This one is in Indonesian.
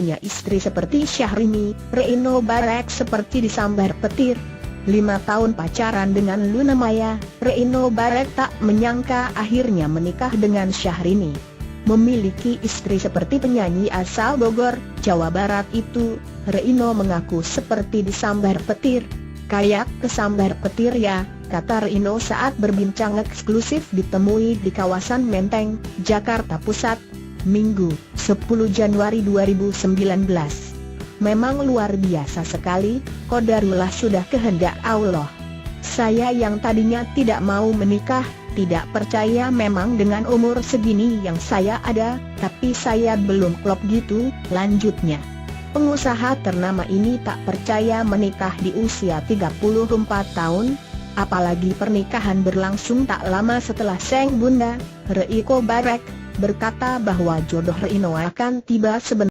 punya istri seperti Syahrini, Reino Barek seperti disambar petir. 5 tahun pacaran dengan Luna Maya, Reino Barek tak menyangka akhirnya menikah dengan Syahrini. Memiliki istri seperti penyanyi asal Bogor, Jawa Barat itu, Reino mengaku seperti disambar petir. "Kayak kesambar petir ya," kata Reino saat berbincang eksklusif ditemui di kawasan Menteng, Jakarta Pusat, Minggu, 10 Januari 2019. "Memang luar biasa sekali, qadarullah sudah kehendak Allah. Saya yang tadinya tidak mau menikah, tidak percaya memang dengan umur segini yang saya ada, tapi saya belum klop gitu," lanjutnya. Pengusaha ternama ini tak percaya menikah di usia 34 tahun, apalagi pernikahan berlangsung tak lama setelah sang bunda, Reino Barek, berkata bahwa jodoh Reino akan tiba sebentar